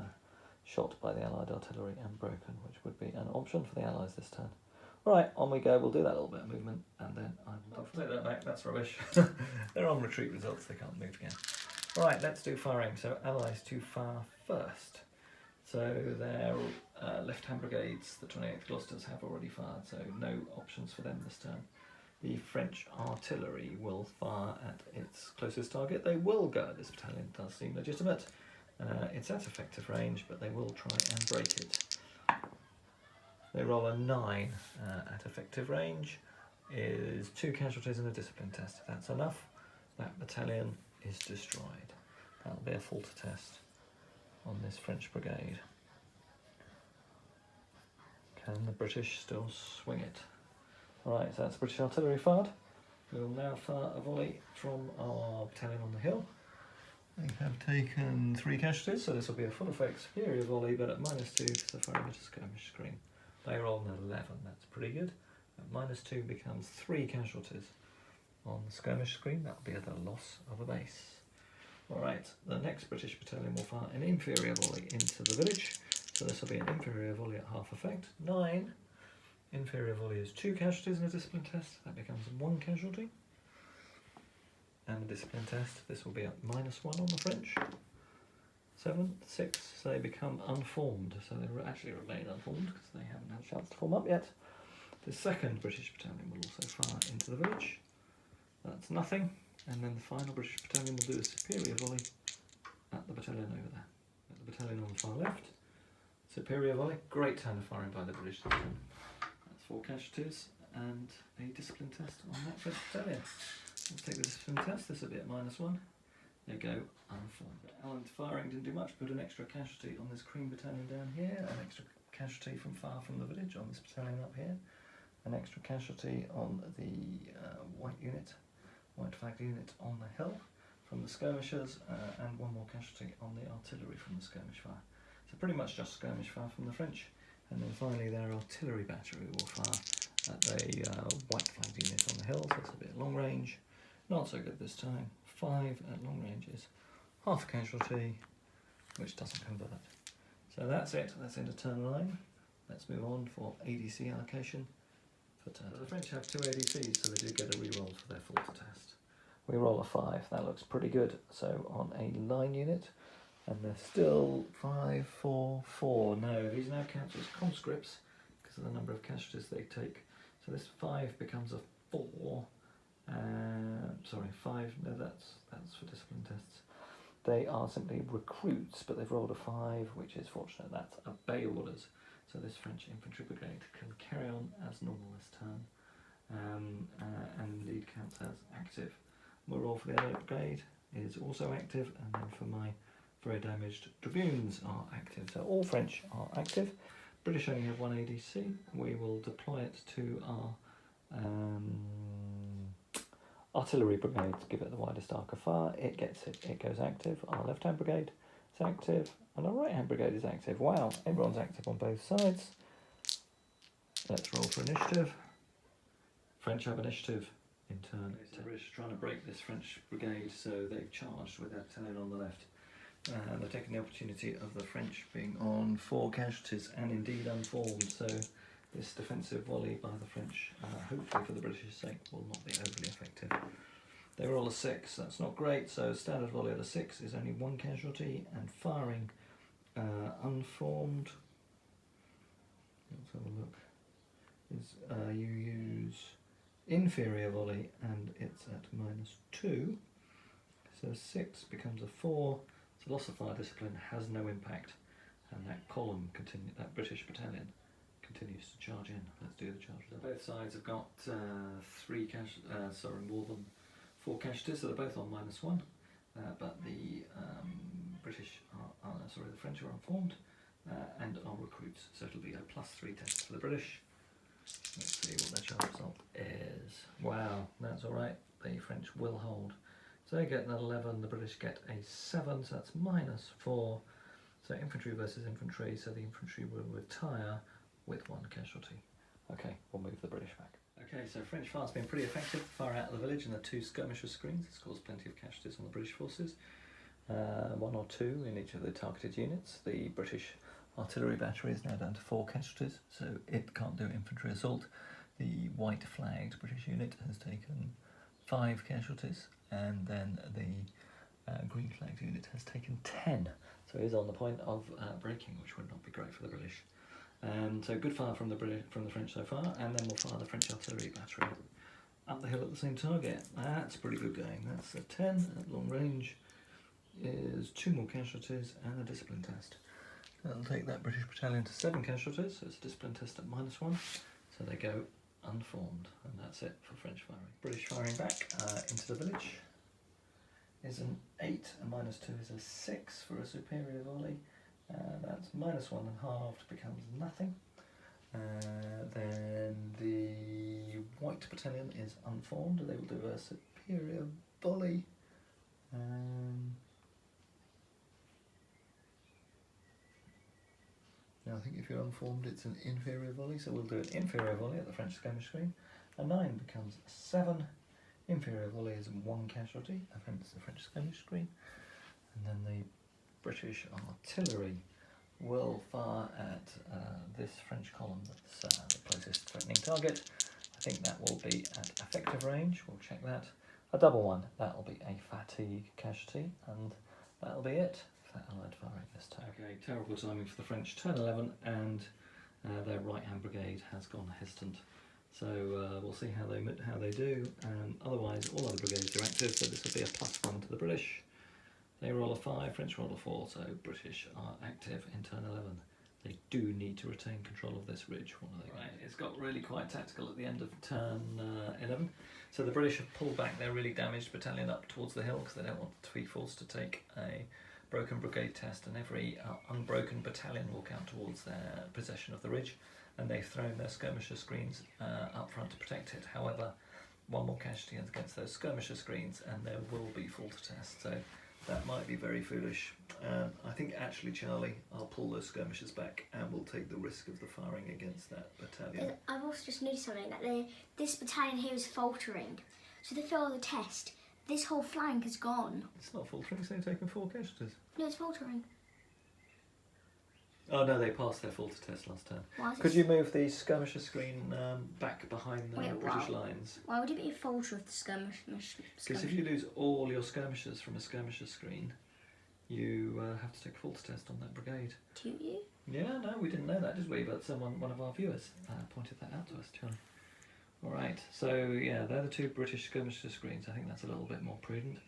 shot by the Allied artillery and broken, which would be an option for the Allies this turn. Alright, on we go. We'll do that little bit of movement, and then I will take that back. That's rubbish. They're on retreat results. They can't move again. Alright, let's do firing. So Allies to fire first. So their left-hand brigades, the 28th Gloucesters, have already fired, so no options for them this turn. The French artillery will fire at its closest target. They will go at this battalion. It does seem legitimate. It's at effective range, but they will try and break it. They roll a 9 at effective range. Is 2 casualties and a discipline test. If that's enough, that battalion is destroyed. That'll be a fault test on this French brigade. Can the British still swing it? Alright, so that's British artillery fired. We'll now fire a volley from our battalion on the hill. They have taken 3 casualties, so this will be a full effect superior volley, but at -2 because they're firing at a skirmish screen. They rolled an 11, that's pretty good. At -2 becomes 3 casualties on the skirmish screen. That'll be at a loss of a base. Alright, the next British battalion will fire an inferior volley into the village. So this will be an inferior volley at half effect. 9. Inferior volley is 2 casualties in a discipline test. That becomes 1 casualty. And a discipline test, this will be at -1 on the French. 7, 6, so they become unformed. So they actually remain unformed because they haven't had a chance to form up yet. The second British battalion will also fire into the village. That's nothing. And then the final British battalion will do a superior volley at the battalion over there. At the battalion on the far left. Superior volley. Great turn of firing by the British this time. That's 4 casualties and a discipline test on that French battalion. Let's take the discipline test. This will be at -1. There you go, unformed. Allied firing didn't do much. Put an extra casualty on this cream battalion down here. An extra casualty from far from the village on this battalion up here. An extra casualty on the white flagged unit on the hill from the skirmishers, and 1 more casualty on the artillery from the skirmish fire. So pretty much just skirmish fire from the French. And then finally their artillery battery will fire at the white flagged unit on the hill, so it's a bit long range. Not so good this time. 5 at long range is half casualty, which doesn't convert. So that's it, that's into turn 9. Let's move on for ADC allocation. So the French have 2 ADCs, so they do get a reroll for their fault test. We roll a 5, that looks pretty good. So on a line unit, and they're still 5, 4, 4. No, these now count as conscripts because of the number of casualties they take. So this 5 becomes a 4. Sorry, 5. No, that's for discipline tests. They are simply recruits, but they've rolled a 5, which is fortunate. That's obey orders. So this French infantry brigade can carry on as normal this turn, and indeed counts as active. My roll for the Allied brigade is also active, and then for my very damaged dragoons are active. So all French are active. British only have 1 ADC. We will deploy it to our artillery brigade to give it the widest arc of fire. It gets it. It goes active. Our left-hand brigade is active, and our right-hand brigade is active. Wow, everyone's active on both sides. Let's roll for initiative. French have initiative in turn. The British are trying to break this French brigade, so they've charged with their battalion on the left. They're taking the opportunity of the French being on 4 casualties and indeed unformed, so this defensive volley by the French, hopefully for the British sake, will not be overly effective. They roll a 6, that's not great, so standard volley at a 6 is only 1 casualty, and firing unformed, let's have a look, is you use inferior volley and it's at -2. So 6 becomes a 4. So loss of fire discipline has no impact, and that column that British battalion continues to charge in. Let's do the charge. So both sides have got more than 4 casualties, so they're both on -1. But the the French are unformed and are recruits, so it'll be a +3 test for the British. Let's see what their charge result is. Wow, that's all right. The French will hold. So they get an 11, the British get a 7, so that's -4. So infantry versus infantry, so the infantry will retire with 1 casualty. Okay, we'll move the British back. Okay, so French fire's been pretty effective, far out of the village and the 2 skirmisher screens. It's caused plenty of casualties on the British forces. 1 or 2 in each of the targeted units. The British artillery battery is now down to 4 casualties, so it can't do infantry assault. The white flagged British unit has taken 5 casualties, and then the green flagged unit has taken 10. So it is on the point of breaking, which would not be great for the British. So good fire from the French so far, and then we'll fire the French artillery battery up the hill at the same target. That's pretty good going. That's a 10 at long range. Is 2 more casualties and a discipline test. That'll take that British battalion to 7 casualties, so it's a discipline test at -1, so they go unformed, and that's it for French firing. British firing back into the village is an 8, and -2 is a 6 for a superior volley. That's -1 and halved becomes nothing. Then the white battalion is unformed, they will do a superior volley. Now I think if you're unformed it's an inferior volley, so we'll do an inferior volley at the French skirmish screen. A 9 becomes 7. Inferior volley is 1 casualty against the French skirmish screen. And then the British artillery will fire at this French column that's the closest threatening target. I think that will be at effective range, we'll check that. A double 1, that'll be a fatigue casualty, and that'll be it. That allied firing this time. Okay, terrible timing for the French. Turn 11, and their right-hand brigade has gone hesitant. So we'll see how they do. Otherwise, all other brigades are active, so this will be a +1 to the British. They roll a 5, French roll a 4, so British are active in turn 11. They do need to retain control of this ridge. Right, it's got really quite tactical at the end of turn 11. So the British have pulled back their really damaged battalion up towards the hill because they don't want to be forced to take a broken brigade test, and every unbroken battalion will count towards their possession of the ridge, and they've thrown their skirmisher screens up front to protect it. However, 1 more casualty against those skirmisher screens and there will be full to test, so that might be very foolish. I think actually, Charlie, I'll pull those skirmishers back and we'll take the risk of the firing against that battalion. I've also just noticed something, that this battalion here is faltering, so they fail the test. This whole flank is gone. It's not faltering, it's only taken 4 casualties. No, it's faltering. Oh no, they passed their falter test last turn. Could you move the skirmisher screen back behind the British lines? Why would it be a falter of the skirmish? Because if you lose all your skirmishers from a skirmisher screen, you have to take a falter test on that brigade. Do you? Yeah, no, we didn't know that, did we? But one of our viewers pointed that out to us, Charlie. Alright, so yeah, they're the 2 British skirmisher screens. I think that's a little bit more prudent.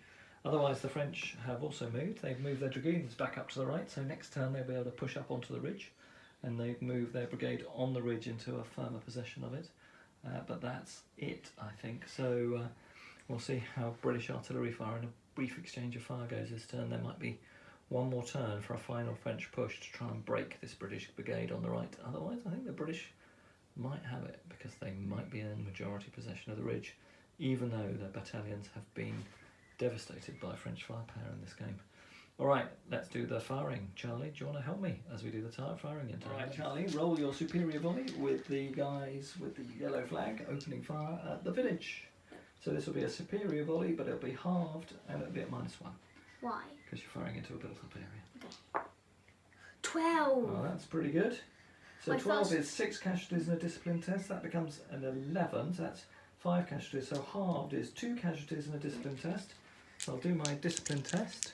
Otherwise, the French have also moved. They've moved their dragoons back up to the right, so next turn they'll be able to push up onto the ridge, and they've moved their brigade on the ridge into a firmer possession of it. But that's it, I think. So we'll see how British artillery fire and a brief exchange of fire goes this turn. There might be 1 more turn for a final French push to try and break this British brigade on the right. Otherwise, I think the British might have it, because they might be in majority possession of the ridge, even though their battalions have been devastated by French firepower in this game. Alright, let's do the firing. Charlie, do you want to help me as we do the firing into it? Alright, Charlie, roll your superior volley with the guys with the yellow flag opening fire at the village. So this will be a superior volley, but it'll be halved and it'll be at -1. Why? Because you're firing into a built-up area. Okay. 12! Oh, that's pretty good. So 12 is 6 casualties in a discipline test. That becomes an 11, so that's 5 casualties. So halved is 2 casualties in a discipline test. So I'll do my discipline test.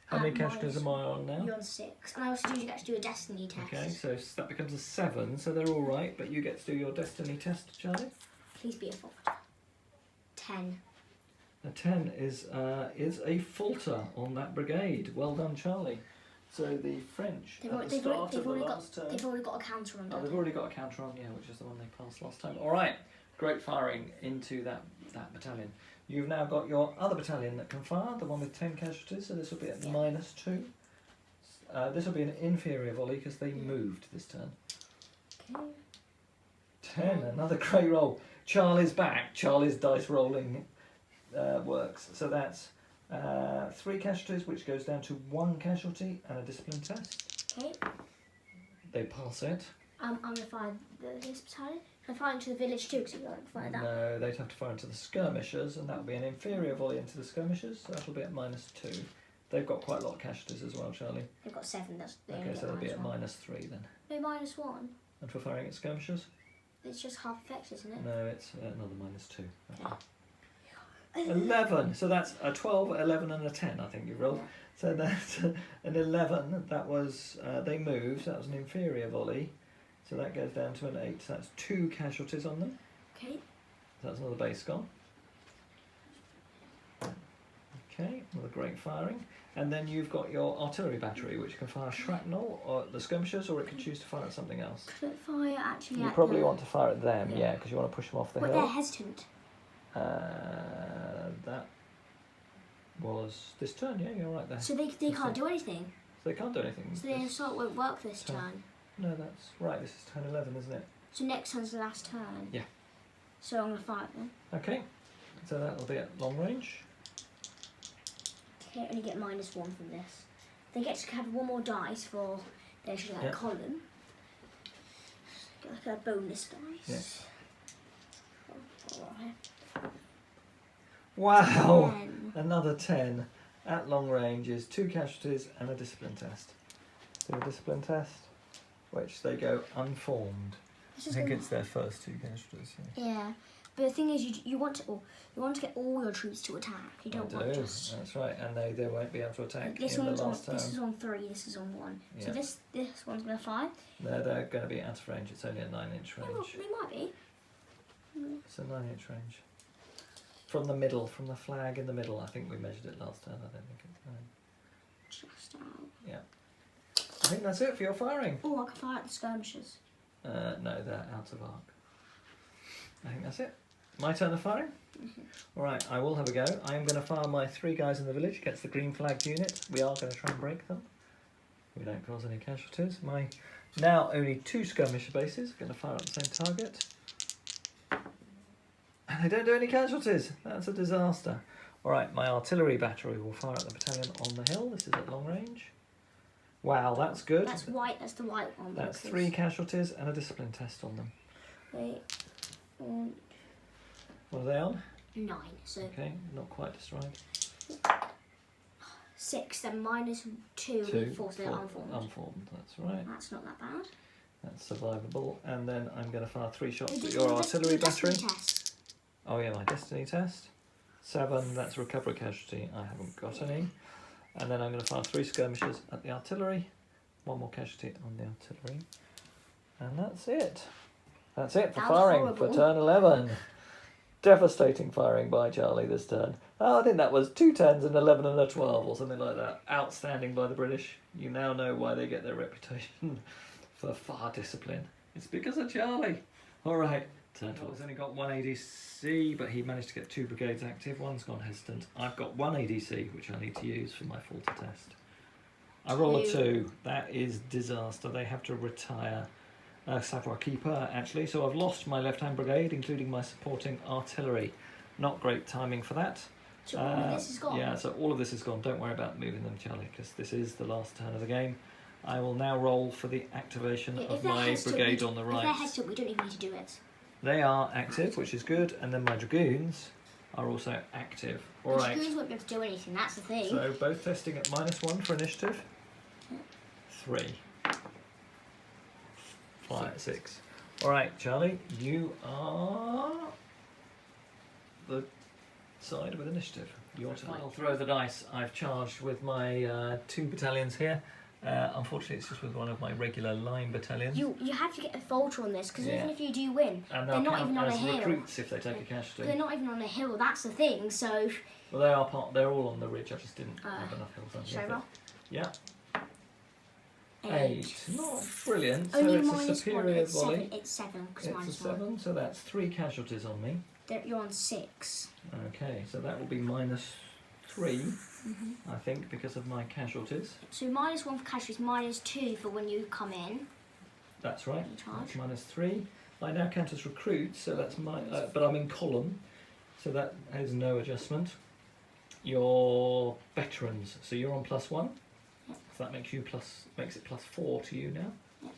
How many casualties am I on now? You're on 6. And I also usually get to do a destiny test. Okay, so that becomes a 7, so they're all right, but you get to do your destiny test, Charlie. Please be a fault. 10. A 10 is a falter on that brigade. Well done, Charlie. So the French They've at the start of the last turn. They've already got a counter on. Oh, they've already got a counter on, yeah, which is the one they passed last time. All right, great firing into that battalion. You've now got your other battalion that can fire, the one with 10 casualties. So this will be at -2. This will be an inferior volley because they moved this turn. Okay. 10, another great roll. Charlie's back. Charlie's dice rolling works. So that's 3 casualties, which goes down to 1 casualty and a discipline test. Okay. They pass it. I'm going to fire this battalion. Can I fire into the village too? Because you don't fire that. No, they'd have to fire into the skirmishers, and that would be an inferior volley into the skirmishers. So that'll be at -2. They've got quite a lot of casualties as well, Charlie. They've got 7. That's Okay, so they'll be at -3 then. No, -1. And for firing at skirmishers? It's just half effect, isn't it? No, it's another -2. Okay. 11. So that's a 12, 11, and a 10. I think you rolled. Yeah. So that's an 11. That was they moved. So that was an inferior volley. So that goes down to an 8. So that's 2 casualties on them. Okay. So that's another base gone. Okay, another great firing. And then you've got your artillery battery, which can fire shrapnel or at the skirmishers, or it can choose to fire at something else. Could it fire actually You at probably the... want to fire at them, Yeah. yeah, because you want to push them off the But hill. they're hesitant. That was this turn, yeah, you're right there. So they can't do anything. So they can't do anything. So the assault won't work this turn. turn. No, that's right, this is turn 11, isn't it? So next turn's the last turn. Yeah. So I'm going to fire at them. Okay, so that'll be at long range. Okay, only get -1 from this. They get to have 1 more dice for their column. Get like a bonus dice. Yeah. Alright. Wow! 10. Another 10 at long range is 2 casualties and a discipline test. Do a discipline test, which they go unformed. I think it's their first 2 casualties. Yeah, but the thing is, you want to get all your troops to attack. You don't want just. That's right, and they won't be able to attack This in the one's last turn. This is on 3. This is on 1. Yeah. So this one's gonna fire. No, they're going to be out of range. It's only a 9-inch range. Oh, they might be. It's a 9-inch range. From the middle, from the flag in the middle. I think we measured it last time. I don't think it's 9. Just out. Yeah. I think that's it for your firing. Oh, I can fire at the skirmishers. No, they're out of arc. I think that's it. My turn of firing? Alright, I will have a go. I am going to fire my 3 guys in the village against the green flagged unit. We are going to try and break them. We don't cause any casualties. My now only 2 skirmisher bases are going to fire at the same target. And they don't do any casualties. That's a disaster. Alright, my artillery battery will fire at the battalion on the hill. This is at long range. Wow, that's good. That's white. That's the white one. That's 3 casualties and a discipline test on them. Wait. What are they on? 9. So Okay, not quite a strike. 6. Then -2. 2. Force they're unformed. Unformed, that's right. That's not that bad. That's survivable. And then I'm going to fire 3 shots Did at you your do artillery the battery. destiny test? Oh yeah, my destiny test. 7, that's recovery casualty. I haven't got any. And then I'm going to fire 3 skirmishers at the artillery. 1 more casualty on the artillery. And that's it. That's it for That was firing horrible. for turn 11. Devastating firing by Charlie this turn. Oh, I think that was 2 10s and 11 and a 12 or something like that. Outstanding by the British. You now know why they get their reputation for far discipline. It's because of Charlie. All right. Turn 12. He's only got 1 ADC, but he managed to get 2 brigades active. One's gone hesitant. I've got 1 ADC, which I need to use for my falter test. I roll a 2. That is disaster. They have to retire Savoir Keeper, actually. So I've lost my left-hand brigade, including my supporting artillery. Not great timing for that. So all of this is gone. Yeah, so all of this is gone. Don't worry about moving them, Charlie, because this is the last turn of the game. I will now roll for the activation of my brigade on the right. If they're hesitant, we don't even need to do it. They are active, which is good, and then my dragoons are also active. All right. Dragoons won't be able to do anything, that's the thing. So both testing at -1 for initiative. 3. 5, 6. All right, Charlie, you are the side with initiative. Your turn. I'll throw the dice. I've charged with my 2 battalions here. Unfortunately, it's just with one of my regular line battalions. You have to get a falter on this, because Yeah. even if you do win, And they're they'll not count even on a as hill. recruits if they take a casualty. They're not even on a hill, that's the thing, so... Well, they are they're all on the ridge, I just didn't have enough hills Should I roll? Yeah. 8. Not brilliant, Only so it's a minus 1, superior it's volley. 7, it's 7, because It's a minus 1. 7, so that's 3 casualties on me. You're on 6. Okay, so that will be -3, I think, because of my casualties. So minus 1 for casualties, -2 for when you come in. That's right. In charge. That's -3. I now count as recruits, so that's but I'm in column, so that has no adjustment. Your veterans, so you're on +1. Yep. So that makes it +4 to you now. Yep.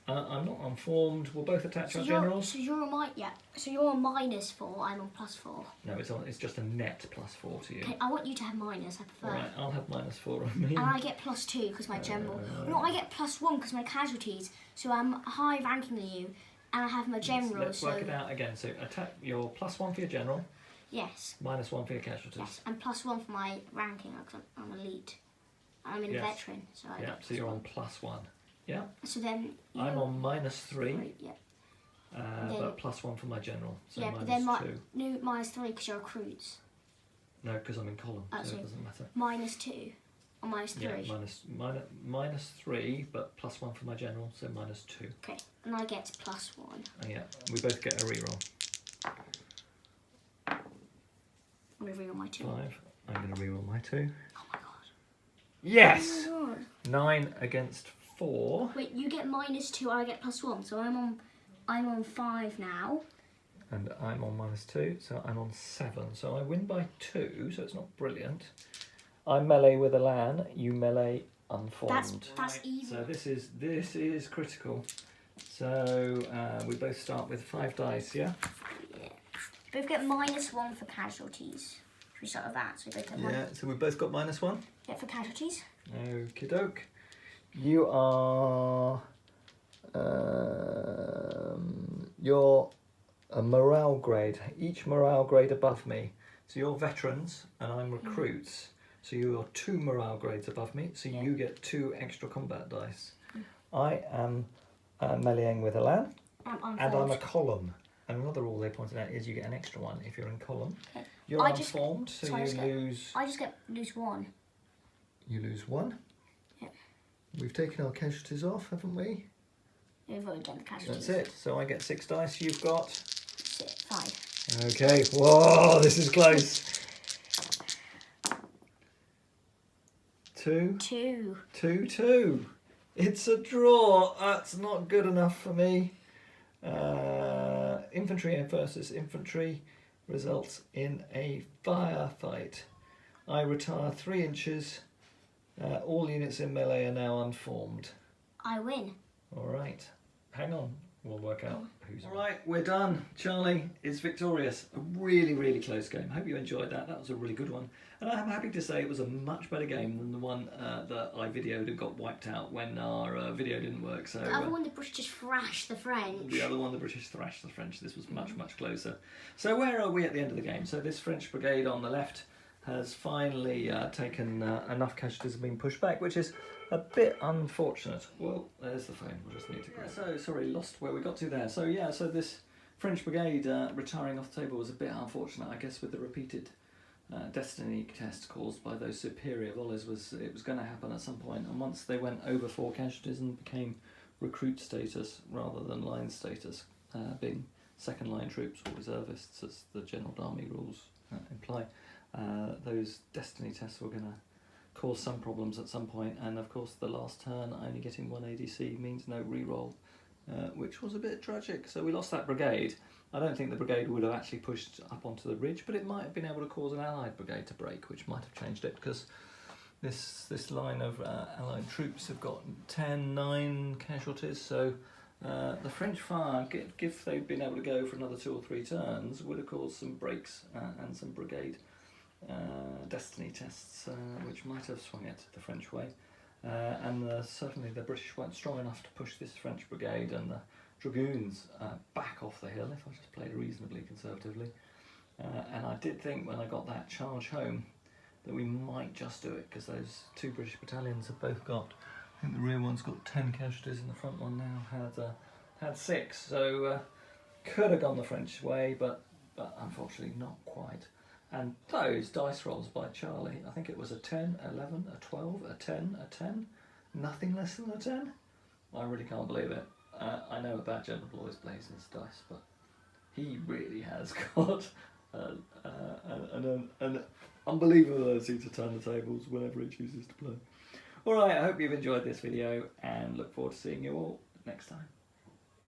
I'm not unformed. We'll both attach So our you're, generals. so you're on So you're on -4. I'm on +4. No, it's just a net +4 to you. Okay, I want you to have minus. I prefer. All right, I'll have -4 on me. And I get +2 because my general. No, I get +1 because my casualties. So I'm high ranking than you, and I have my general. Let's work it out again. So attack your +1 for your general. Yes. -1 for your casualties. Yes, and +1 for my ranking because I'm elite. I'm in veteran, so I get so you're on +1. Yeah. So then I'm on -3. Yeah. But +1 for my general. So yeah, but then -2. no -3 because you're recruits. No, because I'm in column, so it doesn't matter. -2 or -3. Yeah, -3, but +1 for my general, so -2. Okay, and I get +1. And yeah, we both get a reroll. I'm gonna reroll my 2. 5. I'm going to reroll my 2. Oh my god. Yes. Oh my god. 9 against 4. Wait, you get -2, I get +1, so I'm on 5 now. And I'm on -2, so I'm on 7. So I win by 2, so it's not brilliant. I'm melee with a LAN, you melee unformed. That's easy. So this is critical. So we both start with 5 dice, yeah? Yeah. Both get -1 for casualties. Should we start with that? So we both get Yeah, so we've both got -1. Yeah, for casualties. Okie doke. You are... you're a morale grade. Each morale grade above me. So you're veterans and I'm recruits. So you're 2 morale grades above me. So you get 2 extra combat dice. I am meleeing with a LAN. And I'm a column. And another rule they pointed out is you get an extra one if you're in column. Okay. You're unformed, so you lose... I just lose 1. You lose 1. Yep. We've taken our casualties off, haven't we? We've already done the casualties. That's it. So I get 6 dice. You've got 5. Okay. Whoa, this is close. 2. 2. 2-2. It's a draw. That's not good enough for me. Infantry versus infantry results in a firefight. I retire 3 inches. All units in melee are now unformed. I win. All right. Hang on. We'll work out who's... All right, we're done. Charlie is victorious. A really, really close game. Hope you enjoyed that. That was a really good one. And I'm happy to say it was a much better game than the one that I videoed and got wiped out when our video didn't work. So the other one, the British just thrashed the French. The other one, the British thrashed the French. This was much, much closer. So where are we at the end of the game? So this French brigade on the left has finally taken enough casualties and been pushed back, which is a bit unfortunate. Well, there's the phone. We'll just need to... Yeah, so, sorry, lost where we got to there. So, yeah, so this French brigade retiring off the table was a bit unfortunate, I guess, with the repeated destiny tests caused by those superior volleys. It was going to happen at some point, and once they went over 4 casualties and became recruit status rather than line status, being second line troops or reservists, as the General Army rules imply, those destiny tests were going to cause some problems at some point, and of course the last turn only getting 1 ADC means no reroll, which was a bit tragic. So we lost that brigade. I don't think the brigade would have actually pushed up onto the ridge, but it might have been able to cause an allied brigade to break, which might have changed it, because this line of allied troops have got 9 casualties, so the French fire, if they'd been able to go for another 2 or 3 turns, would have caused some breaks and some brigade destiny tests, which might have swung it the French way. And certainly the British weren't strong enough to push this French brigade and the dragoons back off the hill, if I just played reasonably conservatively. And I did think when I got that charge home that we might just do it, because those two British battalions have both got, I think the rear one's got 10 casualties and the front one now had 6, so could have gone the French way, but unfortunately not quite. And those dice rolls by Charlie, I think it was a 10, 11, a 12, a 10, a 10, nothing less than a 10. I really can't believe it. I know about General Blois Blazon's dice, but he really has got an unbelievable ability to turn the tables whenever he chooses to play. Alright, I hope you've enjoyed this video and look forward to seeing you all next time.